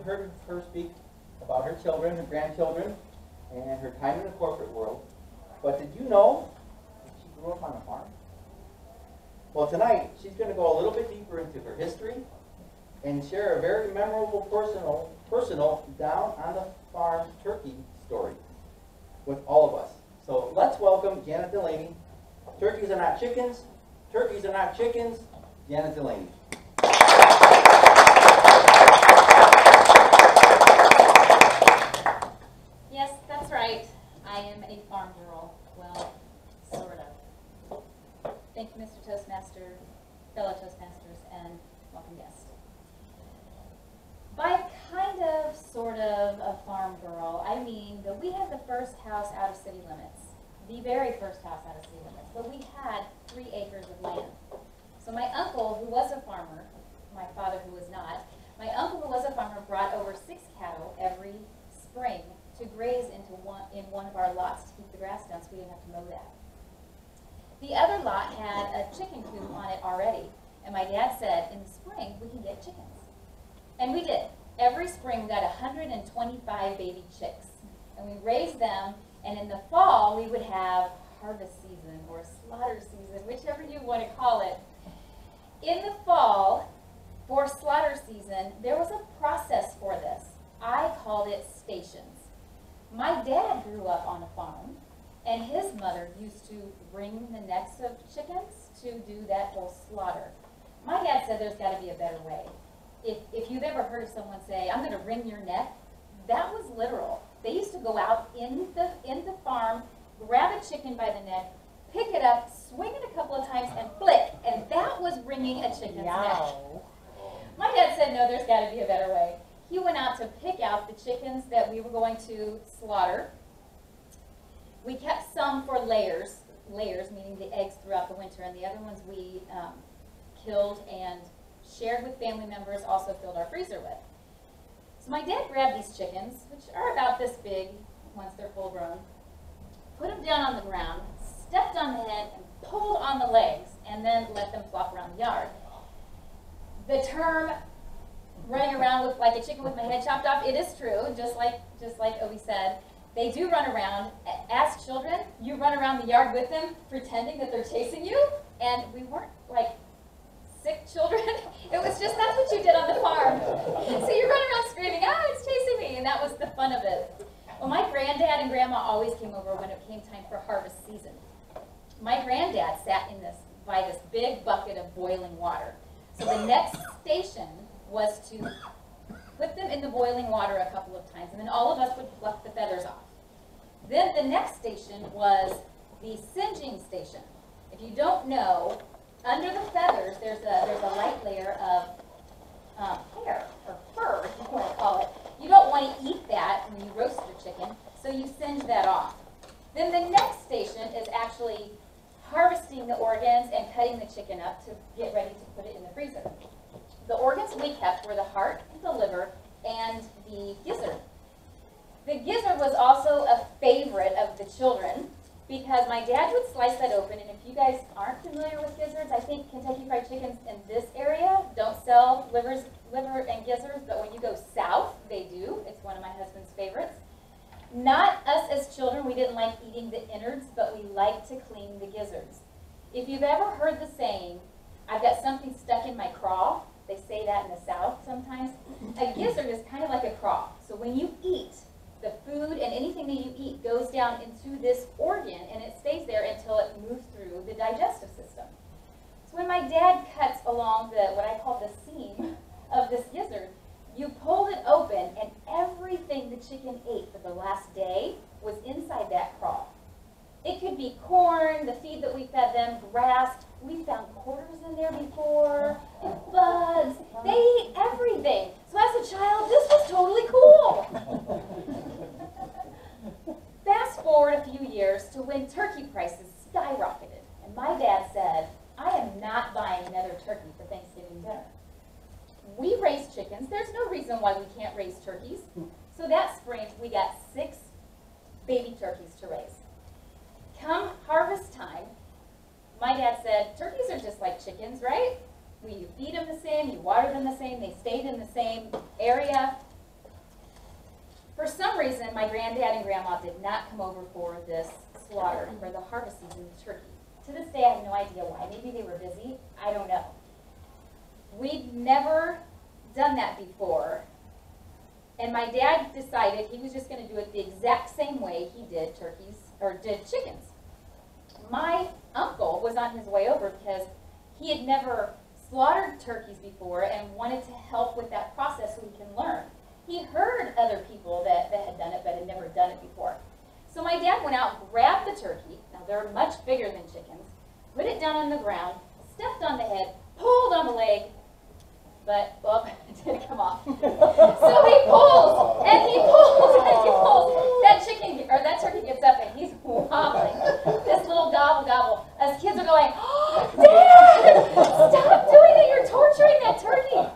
heard her speak about her children, her grandchildren, and her time in the corporate world. But did you know that she grew up on a farm? Well, tonight, she's going to go a little bit deeper into her history and share a very memorable personal down on the farm turkey story with all of us. So let's welcome Janet DeLaney. Turkeys are not chickens. Turkeys are not chickens. Janet DeLaney. Yes, that's right. I am a farm girl. Well, sort of. Thank you, Mr. Toastmaster, fellow Toastmasters, and welcome guests. By kind of, sort of, a farm girl, I mean that we had the first house out of city limits. The very first house out of city limits. But we had 3 acres of land. So my uncle, who was a farmer, my father who was not, my uncle who was a farmer brought over 6 cattle every spring to graze in one of our lots to keep the grass down so we didn't have to mow that. The other lot had a chicken coop on it already. And my dad said, in the spring, we can get chickens. And we did. Every spring we got 125 baby chicks. And we raised them, and in the fall we would have harvest season or slaughter season, whichever you want to call it. In the fall, for slaughter season, there was a process for this. I called it stations. My dad grew up on a farm, and his mother used to wring the necks of chickens to do that whole slaughter. My dad said there's got to be a better way. If you've ever heard of someone say, I'm going to wring your neck, that was literal. They used to go out in the farm, grab a chicken by the neck, pick it up, swing it a couple of times, and flick. And that was wringing a chicken's neck. My dad said, no, there's got to be a better way. He went out to pick out the chickens that we were going to slaughter. We kept some for layers, meaning the eggs throughout the winter, and the other ones we killed and shared with family members, also filled our freezer with. So my dad grabbed these chickens, which are about this big once they're full grown, put them down on the ground, stepped on the head, and pulled on the legs, and then let them flop around the yard. The term running around with like a chicken with my head chopped off, it is true, just like Obi said. They do run around. As children, you run around the yard with them, pretending that they're chasing you, and we weren't like sick children. It was just, that's what you did on the farm. So you run around screaming, ah, it's chasing me, and that was the fun of it. Well, my granddad and grandma always came over when it came time for harvest season. My granddad sat by this big bucket of boiling water. So the next station was to put them in the boiling water a couple of times, and then all of us would pluck the feathers off. Then the next station was the singeing station. If you don't know, under the feathers, there's a light layer of hair, or fur, if you want to call it. You don't want to eat that when you roast your chicken, so you singe that off. Then the next station is actually harvesting the organs and cutting the chicken up to get ready to put it in the freezer. The organs we kept were the heart, the liver, and the gizzard. The gizzard was also a favorite of the children, because my dad would slice that open, and if you guys aren't familiar with gizzards, I think Kentucky Fried Chickens in this area don't sell liver and gizzards, but when you go south, they do. It's one of my husband's favorites. Not us as children, we didn't like eating the innards, but we liked to clean the gizzards. If you've ever heard the saying, I've got something stuck in my craw, they say that in the south sometimes. A gizzard is kind of like a craw. So when you eat, the food and anything that you eat goes down into this organ, and it stays there until it moves through the digestive system. So when my dad cuts along what I call the seam of this gizzard, you pulled it open, and everything the chicken ate for the last day was inside that craw. It could be corn, the feed that we fed them, grass. We found quarters in there before, and bugs. They ate everything. So as a child, this was totally cool. Fast forward a few years to when turkey prices skyrocketed, and my dad said, I am not buying another turkey for Thanksgiving dinner. We raise chickens. There's no reason why we can't raise turkeys. So that spring, we got 6 baby turkeys to raise. Come harvest time, my dad said, turkeys are just like chickens, right? You feed them the same, you water them the same, they stayed in the same area. For some reason, my granddad and grandma did not come over for this slaughter, for the harvest season turkey. To this day, I have no idea why. Maybe they were busy. I don't know. We'd never done that before. And my dad decided he was just going to do it the exact same way he did turkeys, or did chickens. My uncle was on his way over because he had never slaughtered turkeys before and wanted to help with that process so he can learn. He heard other people that had done it but had never done it before. So my dad went out and grabbed the turkey. Now they're much bigger than chickens. Put it down on the ground, stepped on the head, pulled on the leg, but, well, it didn't come off. So he pulls, and he pulls, and he pulls. That chicken, or that turkey gets up, and he's wobbling. This little gobble gobble. As kids are going, oh, Dad, stop doing it, you're torturing that turkey.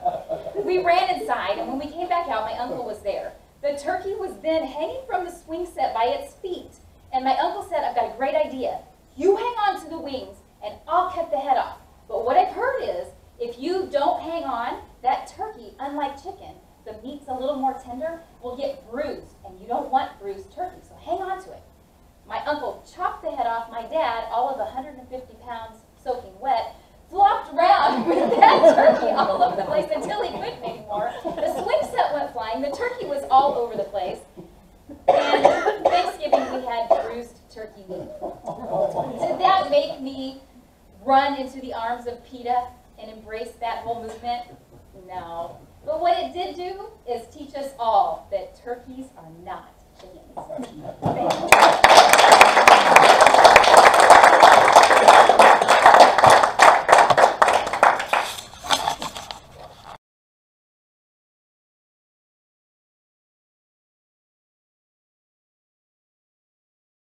We ran inside, and when we came back out, my uncle was there. The turkey was then hanging from the swing set by its feet, and my uncle said, I've got a great idea. You hang on to the wings, and I'll cut the head off. But what I've heard is, if you don't hang on, that turkey, unlike chicken, the meat's a little more tender, will get bruised, and you don't want bruised turkey, so hang on to it. My uncle chopped the head off. My dad, all of 150 pounds soaking wet, flopped around with that turkey all over the place until he couldn't anymore. The swing set went flying. The turkey was all over the place. And Thanksgiving, we had bruised turkey meat. Did that make me run into the arms of PETA and embrace that whole movement? No. But what it did do is teach us all that turkeys are not chickens. Thank you.